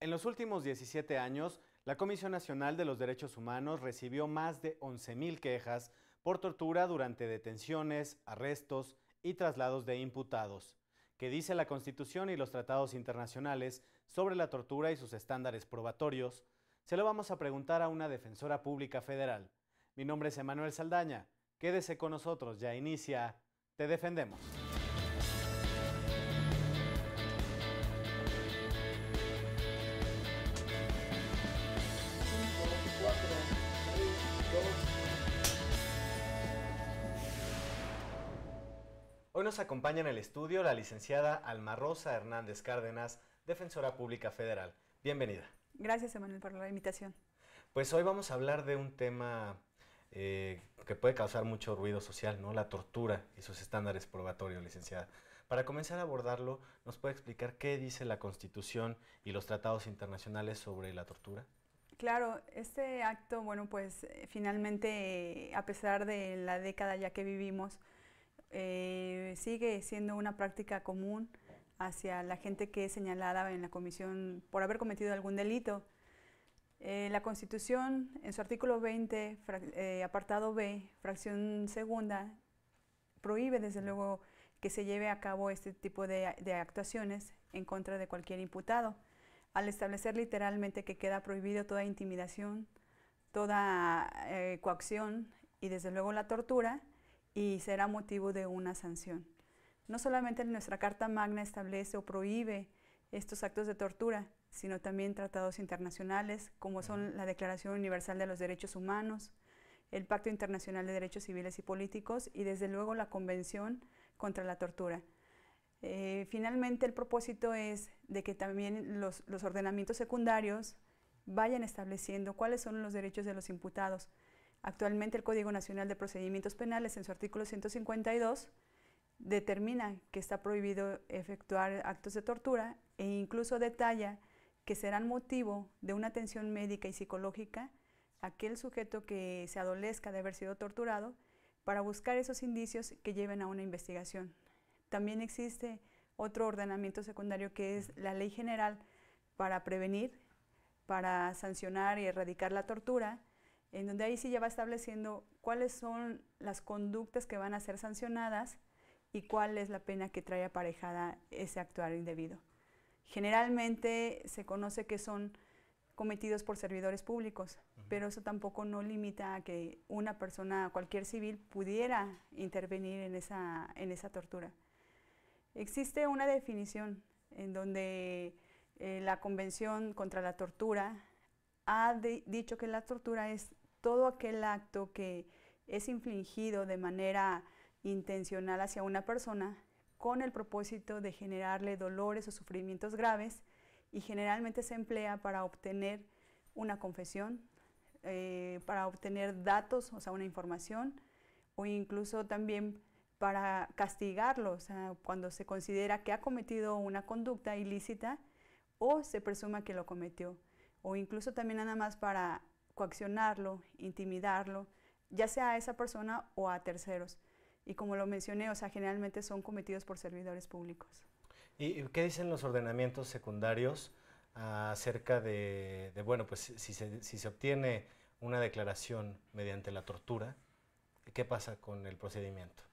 En los últimos 17 años, la Comisión Nacional de los Derechos Humanos recibió más de 11.000 quejas por tortura durante detenciones, arrestos y traslados de imputados. ¿Qué dice la Constitución y los tratados internacionales sobre la tortura y sus estándares probatorios? Se lo vamos a preguntar a una defensora pública federal. Mi nombre es Emanuel Saldaña. Quédese con nosotros, ya inicia Te Defendemos. Hoy nos acompaña en el estudio la licenciada Alma Rosa Hernández Cárdenas, defensora pública federal. Bienvenida. Gracias, Emanuel, por la invitación. Pues hoy vamos a hablar de un tema que puede causar mucho ruido social, ¿no? La tortura y sus estándares probatorios, licenciada. Para comenzar a abordarlo, ¿nos puede explicar qué dice la Constitución y los tratados internacionales sobre la tortura? Claro, este acto, bueno, pues finalmente, a pesar de la década ya que vivimos, sigue siendo una práctica común hacia la gente que es señalada en la comisión por haber cometido algún delito. La Constitución, en su artículo 20, apartado B, fracción segunda, prohíbe desde luego que se lleve a cabo este tipo de actuaciones en contra de cualquier imputado, al establecer literalmente que queda prohibido toda intimidación, toda coacción y desde luego la tortura, y será motivo de una sanción. No solamente nuestra Carta Magna establece o prohíbe estos actos de tortura, sino también tratados internacionales, como son la Declaración Universal de los Derechos Humanos, el Pacto Internacional de Derechos Civiles y Políticos y desde luego la Convención contra la Tortura. Finalmente, el propósito es de que también los ordenamientos secundarios vayan estableciendo cuáles son los derechos de los imputados. Actualmente el Código Nacional de Procedimientos Penales, en su artículo 152, determina que está prohibido efectuar actos de tortura e incluso detalla que serán motivo de una atención médica y psicológica aquel sujeto que se adolezca de haber sido torturado para buscar esos indicios que lleven a una investigación. También existe otro ordenamiento secundario que es la Ley General para prevenir, para sancionar y erradicar la tortura, en donde ahí sí ya va estableciendo cuáles son las conductas que van a ser sancionadas y cuál es la pena que trae aparejada ese actuar indebido. Generalmente se conoce que son cometidos por servidores públicos, pero eso tampoco no limita a que una persona, cualquier civil, pudiera intervenir en esa tortura. Existe una definición en donde la Convención contra la Tortura ha dicho que la tortura es todo aquel acto que es infligido de manera intencional hacia una persona con el propósito de generarle dolores o sufrimientos graves, y generalmente se emplea para obtener una confesión, para obtener datos, o sea, una información, o incluso también para castigarlo, o sea, cuando se considera que ha cometido una conducta ilícita o se presuma que lo cometió, o incluso también nada más para coaccionarlo, intimidarlo, ya sea a esa persona o a terceros. Y como lo mencioné, o sea, generalmente son cometidos por servidores públicos. ¿Y qué dicen los ordenamientos secundarios acerca bueno, pues si se obtiene una declaración mediante la tortura, qué pasa con el procedimiento?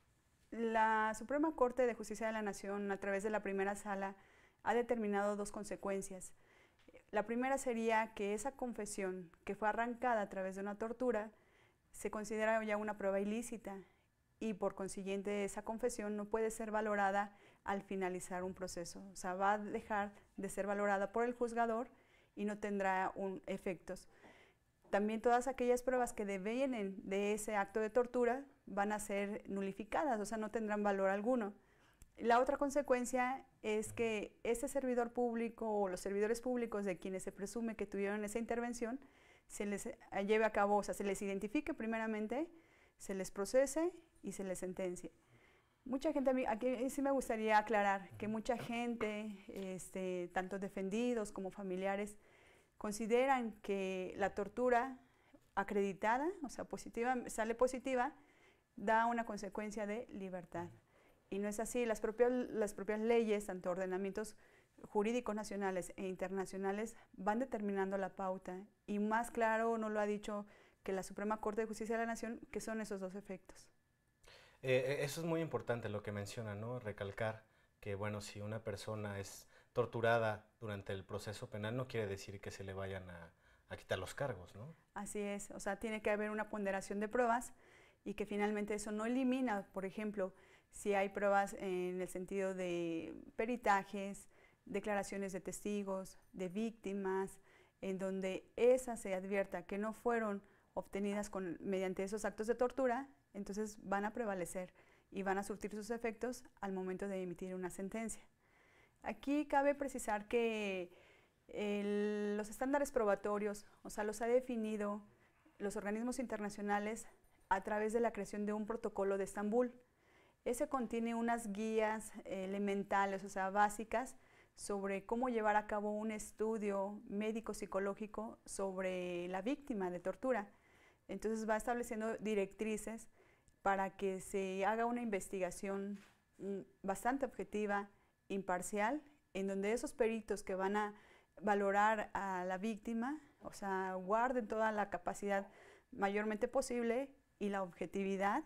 La Suprema Corte de Justicia de la Nación, a través de la primera sala, ha determinado dos consecuencias. La primera sería que esa confesión que fue arrancada a través de una tortura se considera ya una prueba ilícita y por consiguiente esa confesión no puede ser valorada al finalizar un proceso. O sea, va a dejar de ser valorada por el juzgador y no tendrá efectos. También todas aquellas pruebas que devienen de ese acto de tortura van a ser nulificadas, o sea, no tendrán valor alguno. La otra consecuencia es que ese servidor público o los servidores públicos de quienes se presume que tuvieron esa intervención se les lleve a cabo, o sea, se les identifique primeramente, se les procese y se les sentencie. Mucha gente, aquí sí me gustaría aclarar que mucha gente, tanto defendidos como familiares, consideran que la tortura acreditada, o sea, sale positiva, da una consecuencia de libertad. Y no es así, las propias leyes, tanto ordenamientos jurídicos nacionales e internacionales van determinando la pauta, y más claro no lo ha dicho que la Suprema Corte de Justicia de la Nación, que son esos dos efectos. Eso es muy importante lo que menciona, ¿no? Recalcar que, bueno, si una persona es torturada durante el proceso penal, no quiere decir que se le vayan a quitar los cargos, ¿no? Así es, o sea, tiene que haber una ponderación de pruebas y que finalmente eso no elimina, por ejemplo, si hay pruebas en el sentido de peritajes, declaraciones de testigos, de víctimas, en donde esas se advierta que no fueron obtenidas mediante esos actos de tortura, entonces van a prevalecer y van a surtir sus efectos al momento de emitir una sentencia. Aquí cabe precisar que los estándares probatorios, o sea, los ha definido los organismos internacionales a través de la creación de un protocolo de Estambul. Ese contiene unas guías elementales, o sea, básicas, sobre cómo llevar a cabo un estudio médico-psicológico sobre la víctima de tortura. Entonces va estableciendo directrices para que se haga una investigación bastante objetiva, imparcial, en donde esos peritos que van a valorar a la víctima, o sea, guarden toda la capacidad mayormente posible y la objetividad,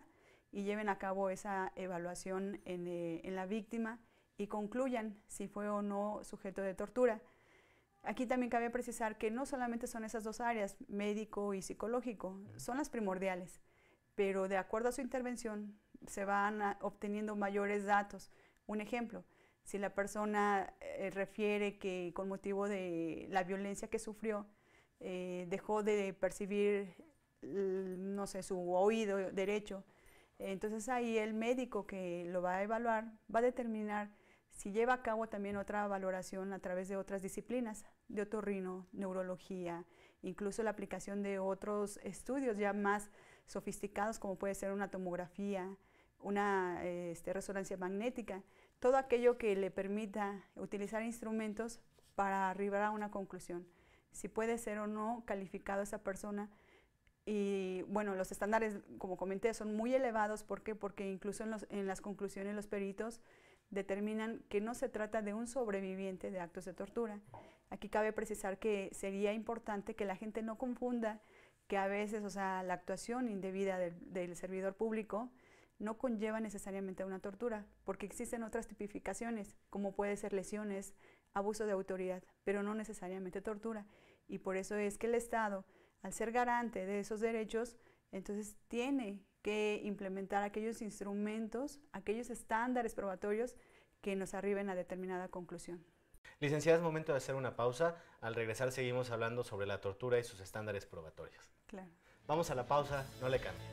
y lleven a cabo esa evaluación en la víctima y concluyan si fue o no sujeto de tortura. Aquí también cabe precisar que no solamente son esas dos áreas, médico y psicológico, son las primordiales, pero de acuerdo a su intervención se van obteniendo mayores datos. Un ejemplo, si la persona refiere que con motivo de la violencia que sufrió, dejó de percibir, no sé, su oído derecho, entonces ahí el médico que lo va a evaluar va a determinar si lleva a cabo también otra valoración a través de otras disciplinas, de otorrino, neurología, incluso la aplicación de otros estudios ya más sofisticados, como puede ser una tomografía, una resonancia magnética, todo aquello que le permita utilizar instrumentos para arribar a una conclusión, si puede ser o no calificado esa persona. Y bueno, los estándares, como comenté, son muy elevados. ¿Por qué? Porque incluso en las conclusiones los peritos determinan que no se trata de un sobreviviente de actos de tortura. Aquí cabe precisar que sería importante que la gente no confunda que a veces, o sea, la actuación indebida del servidor público no conlleva necesariamente a una tortura, porque existen otras tipificaciones, como puede ser lesiones, abuso de autoridad, pero no necesariamente tortura. Y por eso es que el Estado, al ser garante de esos derechos, entonces tiene que implementar aquellos instrumentos, aquellos estándares probatorios que nos arriben a determinada conclusión. Licenciada, es momento de hacer una pausa. Al regresar seguimos hablando sobre la tortura y sus estándares probatorios. Claro. Vamos a la pausa, no le cambie.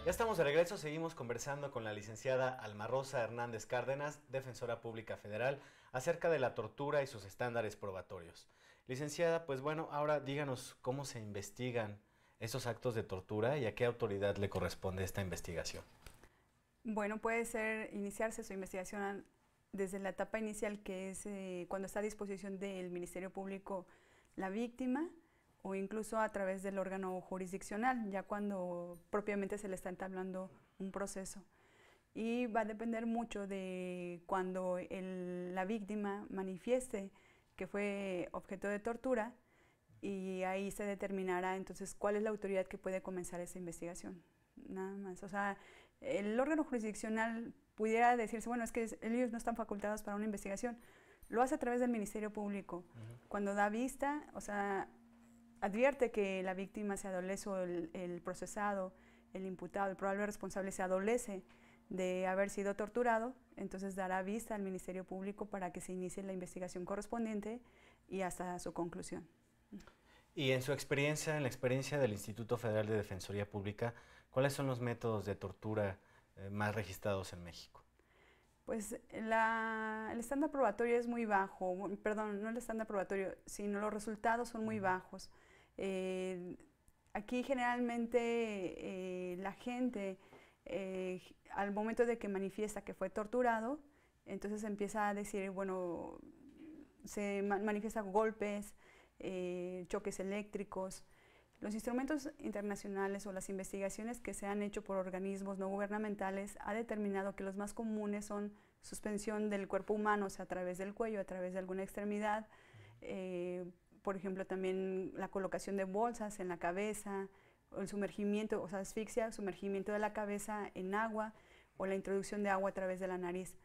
Ya estamos de regreso, seguimos conversando con la licenciada Alma Rosa Hernández Cárdenas, defensora pública federal, acerca de la tortura y sus estándares probatorios. Licenciada, pues bueno, ahora díganos cómo se investigan esos actos de tortura y a qué autoridad le corresponde esta investigación. Bueno, puede ser iniciarse su investigación desde la etapa inicial, que es cuando está a disposición del Ministerio Público la víctima, o incluso a través del órgano jurisdiccional, ya cuando propiamente se le está entablando un proceso. Y va a depender mucho de cuando la víctima manifieste que fue objeto de tortura, y ahí se determinará entonces cuál es la autoridad que puede comenzar esa investigación. Nada más. O sea, el órgano jurisdiccional pudiera decirse, bueno, es que ellos no están facultados para una investigación. Lo hace a través del Ministerio Público. Cuando da vista, o sea, advierte que la víctima se adolece, o el procesado, el imputado, el probable responsable se adolece de haber sido torturado, entonces dará vista al Ministerio Público para que se inicie la investigación correspondiente y hasta su conclusión. Y en su experiencia, en la experiencia del Instituto Federal de Defensoría Pública, ¿cuáles son los métodos de tortura más registrados en México? Pues el estándar probatorio es muy bajo, perdón, no el estándar probatorio, sino los resultados son muy bajos. Aquí generalmente la gente, al momento de que manifiesta que fue torturado, entonces empieza a decir, bueno, se manifiesta golpes, choques eléctricos. Los instrumentos internacionales o las investigaciones que se han hecho por organismos no gubernamentales ha determinado que los más comunes son suspensión del cuerpo humano, o sea, a través del cuello, a través de alguna extremidad, por ejemplo, también la colocación de bolsas en la cabeza, o el sumergimiento, o sea, asfixia, sumergimiento de la cabeza en agua, o la introducción de agua a través de la nariz.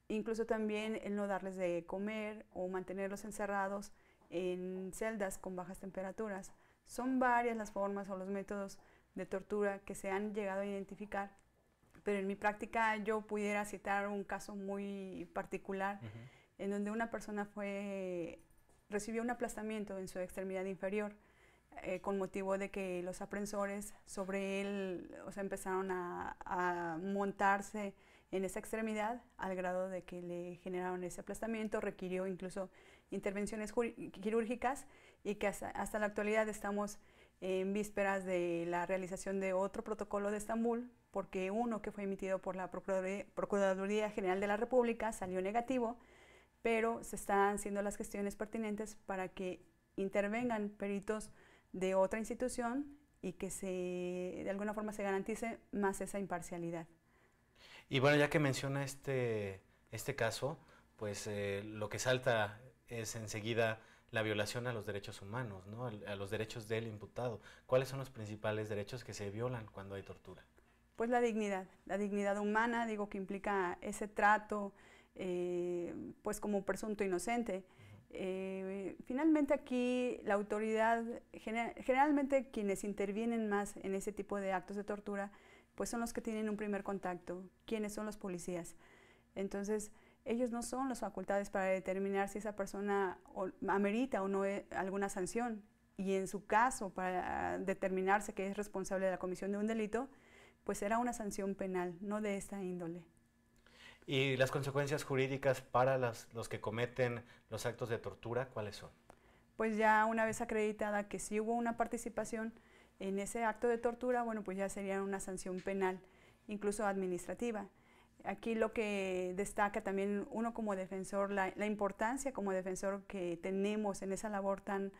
Incluso también el no darles de comer o mantenerlos encerrados en celdas con bajas temperaturas. Son varias las formas o los métodos de tortura que se han llegado a identificar, pero en mi práctica yo pudiera citar un caso muy particular en donde una persona recibió un aplastamiento en su extremidad inferior con motivo de que los aprensores sobre él, o sea, empezaron a montarse en esa extremidad al grado de que le generaron ese aplastamiento, requirió incluso intervenciones quirúrgicas y que hasta la actualidad estamos en vísperas de la realización de otro protocolo de Estambul, porque uno que fue emitido por la Procuraduría General de la República salió negativo, pero se están haciendo las gestiones pertinentes para que intervengan peritos de otra institución y que de alguna forma se garantice más esa imparcialidad. Y bueno, ya que menciona este caso, pues lo que salta es enseguida la violación a los derechos humanos, ¿no? A los derechos del imputado. ¿Cuáles son los principales derechos que se violan cuando hay tortura? Pues la dignidad humana, digo que implica ese trato, pues como presunto inocente. Finalmente aquí la autoridad, generalmente quienes intervienen más en ese tipo de actos de tortura, pues son los que tienen un primer contacto, quienes son los policías. Entonces, ellos no son las facultades para determinar si esa persona amerita o no alguna sanción. Y en su caso, para determinarse que es responsable de la comisión de un delito, pues será una sanción penal, no de esta índole. ¿Y las consecuencias jurídicas para los que cometen los actos de tortura, cuáles son? Pues ya una vez acreditada que sí hubo una participación en ese acto de tortura, bueno, pues ya sería una sanción penal, incluso administrativa. Aquí lo que destaca también uno como defensor, la importancia como defensor que tenemos en esa labor tan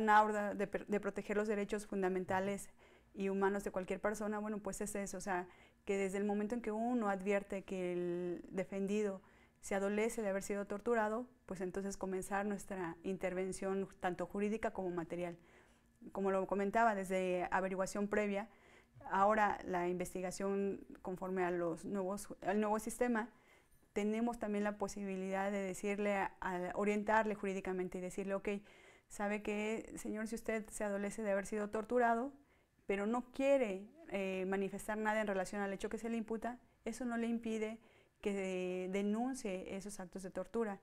ardua de proteger los derechos fundamentales y humanos de cualquier persona, bueno, pues es eso, o sea, que desde el momento en que uno advierte que el defendido se adolece de haber sido torturado, pues entonces comenzar nuestra intervención tanto jurídica como material. Como lo comentaba, desde averiguación previa, ahora la investigación conforme al nuevo sistema, tenemos también la posibilidad de decirle, orientarle jurídicamente y decirle, ok, sabe que, señor, si usted se adolece de haber sido torturado, pero no quiere manifestar nada en relación al hecho que se le imputa, eso no le impide que denuncie esos actos de tortura.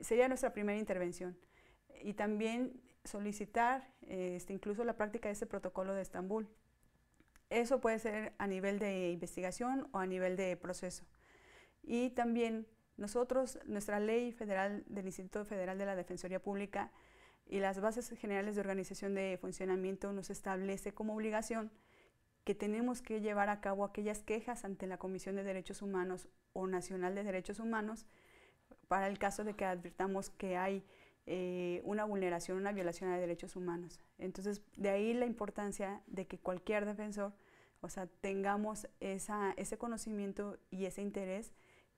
Sería nuestra primera intervención. Y también solicitar incluso la práctica de ese protocolo de Estambul. Eso puede ser a nivel de investigación o a nivel de proceso. Y también nosotros, nuestra ley federal del Instituto Federal de la Defensoría Pública y las bases generales de organización de funcionamiento nos establece como obligación que tenemos que llevar a cabo aquellas quejas ante la Comisión de Derechos Humanos o Nacional de Derechos Humanos para el caso de que advirtamos que hay una vulneración, una violación a derechos humanos. Entonces, de ahí la importancia de que cualquier defensor, o sea, tengamos ese conocimiento y ese interés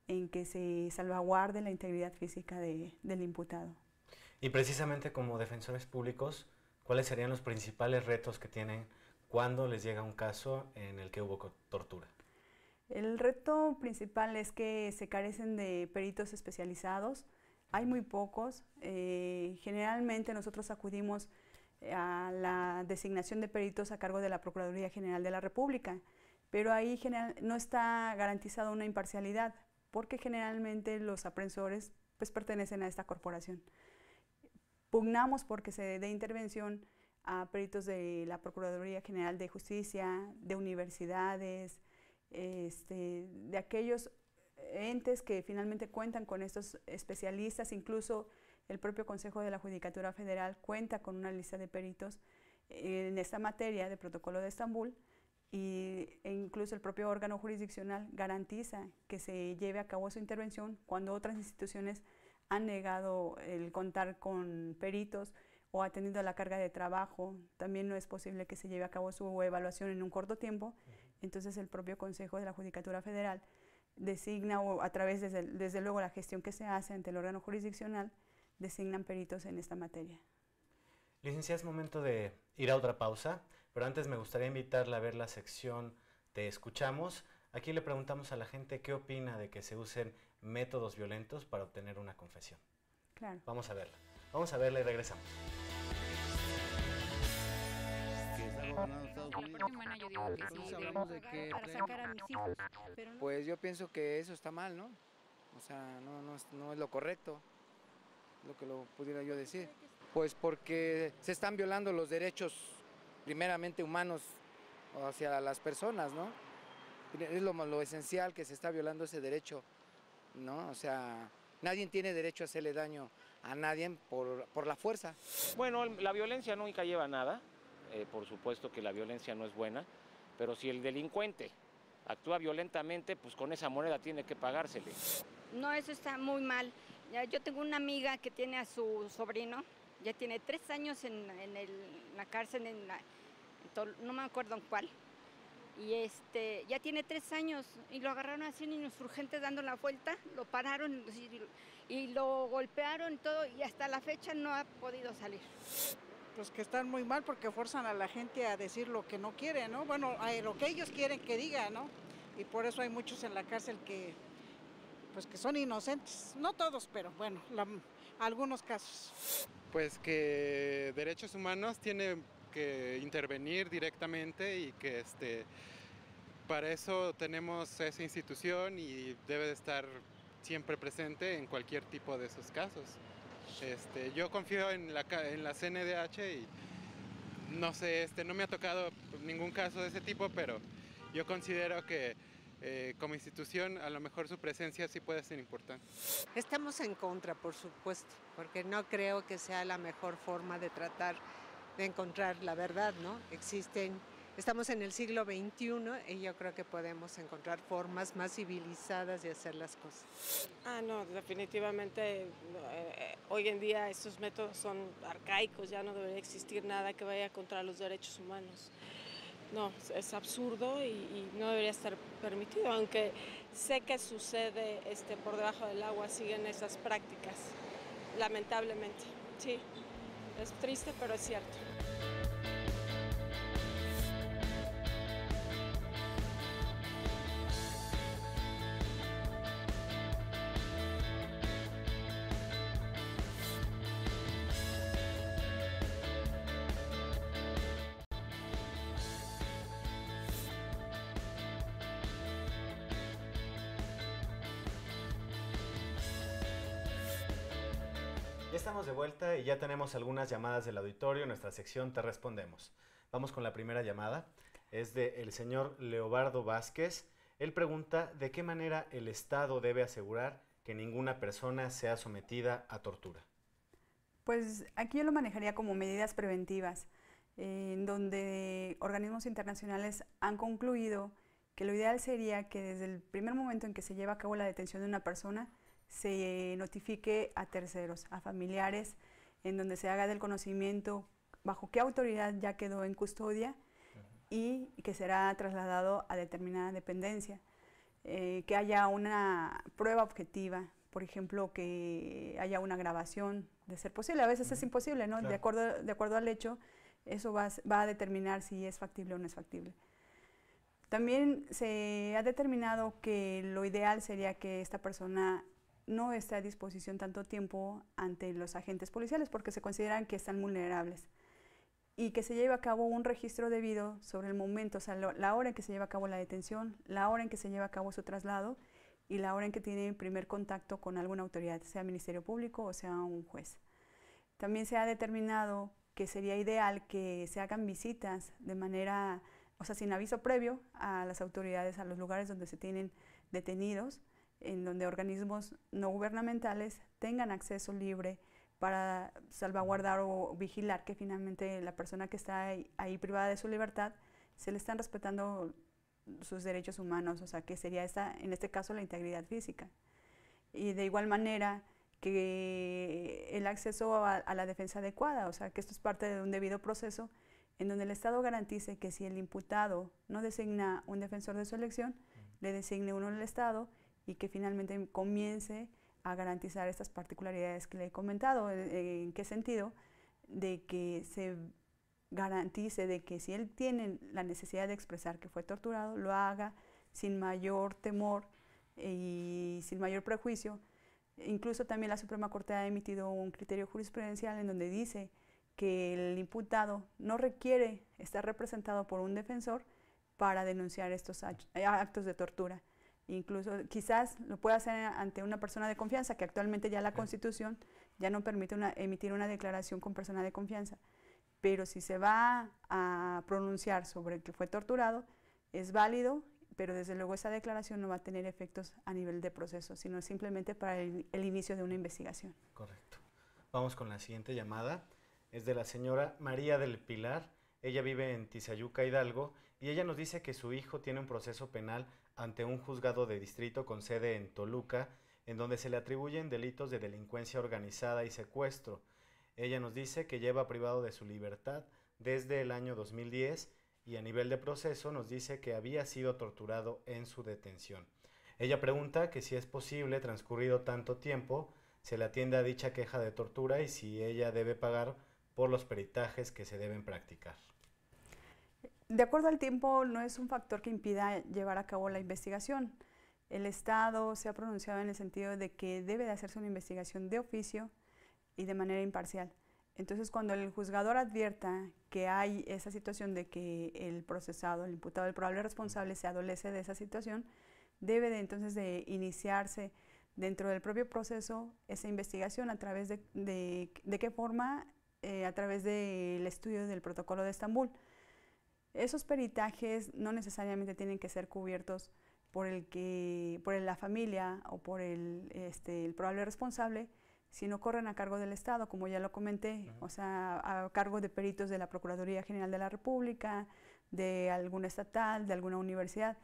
en que se salvaguarde la integridad física del imputado. Y precisamente como defensores públicos, ¿cuáles serían los principales retos que tienen cuando les llega un caso en el que hubo tortura? El reto principal es que se carecen de peritos especializados. Hay muy pocos. Generalmente nosotros acudimos a la designación de peritos a cargo de la Procuraduría General de la República, pero ahí no está garantizada una imparcialidad, porque generalmente los aprensores pues pertenecen a esta corporación. Pugnamos porque se dé intervención a peritos de la Procuraduría General de Justicia, de universidades, de aquellos entes que finalmente cuentan con estos especialistas, incluso el propio Consejo de la Judicatura Federal cuenta con una lista de peritos en esta materia de Protocolo de Estambul, e incluso el propio órgano jurisdiccional garantiza que se lleve a cabo su intervención cuando otras instituciones han negado el contar con peritos o ha tenido la carga de trabajo. También no es posible que se lleve a cabo su evaluación en un corto tiempo. Entonces el propio Consejo de la Judicatura Federal designa, o a través desde luego la gestión que se hace ante el órgano jurisdiccional, designan peritos en esta materia. Licenciada, es momento de ir a otra pausa, pero antes me gustaría invitarla a ver la sección Te Escuchamos. Aquí le preguntamos a la gente qué opina de que se usen métodos violentos para obtener una confesión. Claro. Vamos a verla y regresamos. Bueno, yo digo que sí, hablamos de que para sacar a mis hijos, pero no. Pues yo pienso que eso está mal, ¿no? O sea, no es lo correcto, lo que lo pudiera yo decir. Pues porque se están violando los derechos primeramente humanos hacia las personas, ¿no? Es lo esencial, que se está violando ese derecho, ¿no? O sea, nadie tiene derecho a hacerle daño a nadie por la fuerza. Bueno, la violencia nunca lleva a nada, por supuesto que la violencia no es buena, pero si el delincuente actúa violentamente, pues con esa moneda tiene que pagársele. No, eso está muy mal. Yo tengo una amiga que tiene a su sobrino, ya tiene 3 años en la cárcel, no me acuerdo en cuál. Y ya tiene 3 años y lo agarraron así en insurgentes dando la vuelta, lo pararon y lo golpearon y todo, y hasta la fecha no ha podido salir. Pues que están muy mal porque forzan a la gente a decir lo que no quiere, ¿no? Bueno, lo que ellos quieren que diga, ¿no? Y por eso hay muchos en la cárcel que son inocentes. No todos, pero bueno, algunos casos. Pues que Derechos Humanos tiene que intervenir directamente y que para eso tenemos esa institución y debe de estar siempre presente en cualquier tipo de esos casos. Yo confío en la CNDH y no sé, no me ha tocado ningún caso de ese tipo, pero yo considero que como institución a lo mejor su presencia sí puede ser importante. Estamos en contra, por supuesto, porque no creo que sea la mejor forma de tratar de encontrar la verdad, ¿no? Estamos en el siglo XXI y yo creo que podemos encontrar formas más civilizadas de hacer las cosas. No, definitivamente hoy en día estos métodos son arcaicos, ya no debería existir nada que vaya contra los derechos humanos. No, es absurdo y no debería estar permitido, aunque sé que sucede por debajo del agua, siguen esas prácticas, lamentablemente. Sí, es triste, pero es cierto. Ya estamos de vuelta y ya tenemos algunas llamadas del auditorio. En nuestra sección Te Respondemos. Vamos con la primera llamada. Es del señor Leobardo Vázquez. Él pregunta de qué manera el Estado debe asegurar que ninguna persona sea sometida a tortura. Pues aquí yo lo manejaría como medidas preventivas, en donde organismos internacionales han concluido que lo ideal sería que desde el primer momento en que se lleva a cabo la detención de una persona, se notifique a terceros, a familiares, en donde se haga del conocimiento bajo qué autoridad ya quedó en custodia y que será trasladado a determinada dependencia. Que haya una prueba objetiva, por ejemplo, que haya una grabación, de ser posible. A veces es imposible, ¿no? Claro. De acuerdo al hecho, eso va a determinar si es factible o no es factible. También se ha determinado que lo ideal sería que esta persona no esté a disposición tanto tiempo ante los agentes policiales porque se consideran que están vulnerables y que se lleve a cabo un registro debido sobre el momento, o sea, la hora en que se lleva a cabo la detención, la hora en que se lleva a cabo su traslado y la hora en que tiene primer contacto con alguna autoridad, sea Ministerio Público o sea un juez. También se ha determinado que sería ideal que se hagan visitas de manera, o sea, sin aviso previo a las autoridades, a los lugares donde se tienen detenidos, en donde organismos no gubernamentales tengan acceso libre para salvaguardar o vigilar que finalmente la persona que está ahí privada de su libertad se le están respetando sus derechos humanos, o sea, que sería en este caso la integridad física. Y de igual manera que el acceso a la defensa adecuada, o sea, que esto es parte de un debido proceso en donde el Estado garantice que si el imputado no designa un defensor de su elección, le designe uno el Estado y que finalmente comience a garantizar estas particularidades que le he comentado. ¿En qué sentido? De que se garantice de que si él tiene la necesidad de expresar que fue torturado, lo haga sin mayor temor y sin mayor prejuicio. Incluso también la Suprema Corte ha emitido un criterio jurisprudencial en donde dice que el imputado no requiere estar representado por un defensor para denunciar estos actos de tortura. Incluso quizás lo pueda hacer ante una persona de confianza, que actualmente ya la Constitución ya no permite emitir una declaración con persona de confianza. Pero si se va a pronunciar sobre que fue torturado, es válido, pero desde luego esa declaración no va a tener efectos a nivel de proceso, sino simplemente para el inicio de una investigación. Correcto. Vamos con la siguiente llamada. Es de la señora María del Pilar. Ella vive en Tizayuca, Hidalgo, y ella nos dice que su hijo tiene un proceso penal ante un juzgado de distrito con sede en Toluca, en donde se le atribuyen delitos de delincuencia organizada y secuestro. Ella nos dice que lleva privado de su libertad desde el año 2010 y a nivel de proceso nos dice que había sido torturado en su detención. Ella pregunta que si es posible, transcurrido tanto tiempo, se le atiende a dicha queja de tortura y si ella debe pagar por los peritajes que se deben practicar. De acuerdo al tiempo, no es un factor que impida llevar a cabo la investigación. El Estado se ha pronunciado en el sentido de que debe de hacerse una investigación de oficio y de manera imparcial. Entonces, cuando el juzgador advierta que hay esa situación de que el procesado, el imputado, el probable responsable se adolece de esa situación, debe de entonces de iniciarse dentro del propio proceso esa investigación a través de qué forma, a través del estudio del protocolo de Estambul. Esos peritajes no necesariamente tienen que ser cubiertos por la familia o por el probable responsable, sino corren a cargo del Estado, como ya lo comenté, o sea, a cargo de peritos de la Procuraduría General de la República, de alguna estatal, de alguna universidad,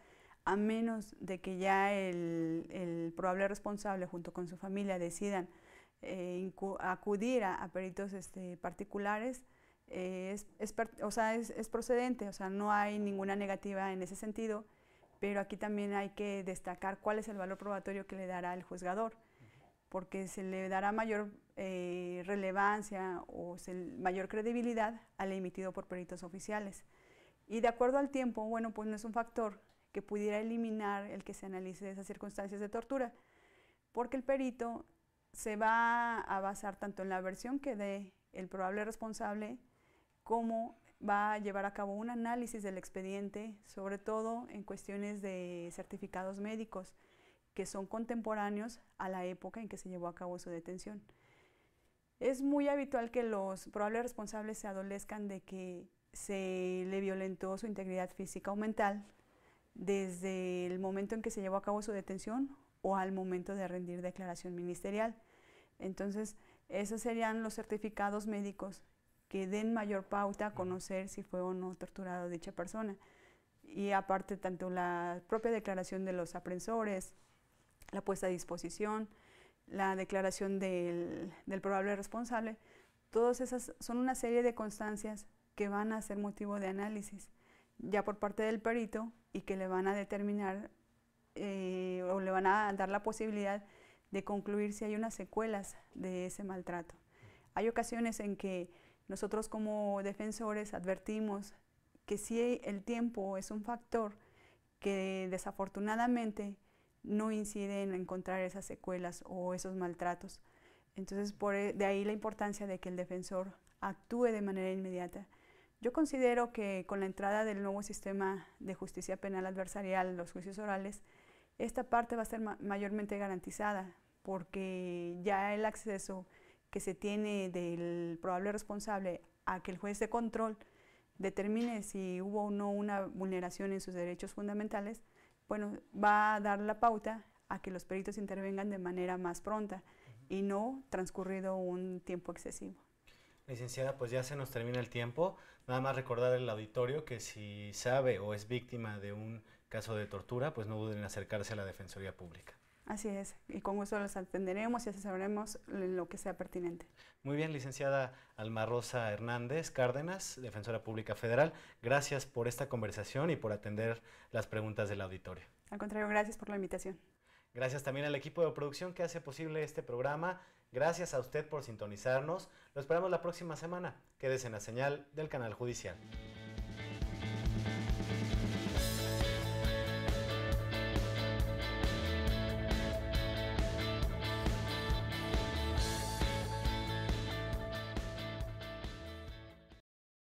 a menos de que ya el probable responsable junto con su familia decidan acudir a peritos particulares, es procedente, o sea, no hay ninguna negativa en ese sentido, pero aquí también hay que destacar cuál es el valor probatorio que le dará el juzgador, porque se le dará mayor relevancia o mayor credibilidad al emitido por peritos oficiales. Y de acuerdo al tiempo, bueno, pues no es un factor que pudiera eliminar el que se analice esas circunstancias de tortura, porque el perito se va a basar tanto en la versión que dé el probable responsable, como va a llevar a cabo un análisis del expediente, sobre todo en cuestiones de certificados médicos, que son contemporáneos a la época en que se llevó a cabo su detención. Es muy habitual que los probables responsables se adolezcan de que se le violentó su integridad física o mental desde el momento en que se llevó a cabo su detención o al momento de rendir declaración ministerial. Entonces, esos serían los certificados médicos que den mayor pauta a conocer si fue o no torturado dicha persona. Y aparte, tanto la propia declaración de los aprensores, la puesta a disposición, la declaración del probable responsable, todas esas son una serie de constancias que van a ser motivo de análisis ya por parte del perito y que le van a determinar o le van a dar la posibilidad de concluir si hay unas secuelas de ese maltrato. Hay ocasiones en que nosotros como defensores advertimos que sí, el tiempo es un factor que desafortunadamente no incide en encontrar esas secuelas o esos maltratos. Entonces, de ahí la importancia de que el defensor actúe de manera inmediata. Yo considero que con la entrada del nuevo sistema de justicia penal adversarial, los juicios orales, esta parte va a ser mayormente garantizada, porque ya el acceso que se tiene del probable responsable a que el juez de control determine si hubo o no una vulneración en sus derechos fundamentales, bueno, va a dar la pauta a que los peritos intervengan de manera más pronta y no transcurrido un tiempo excesivo. Licenciada, pues ya se nos termina el tiempo. Nada más recordar al auditorio que si sabe o es víctima de un caso de tortura, pues no duden en acercarse a la Defensoría Pública. Así es, y con gusto los atenderemos y asesoraremos en lo que sea pertinente. Muy bien, licenciada Alma Rosa Hernández Cárdenas, Defensora Pública Federal, gracias por esta conversación y por atender las preguntas del auditorio. Al contrario, gracias por la invitación. Gracias también al equipo de producción que hace posible este programa. Gracias a usted por sintonizarnos. Lo esperamos la próxima semana. Quédese en la señal del canal judicial.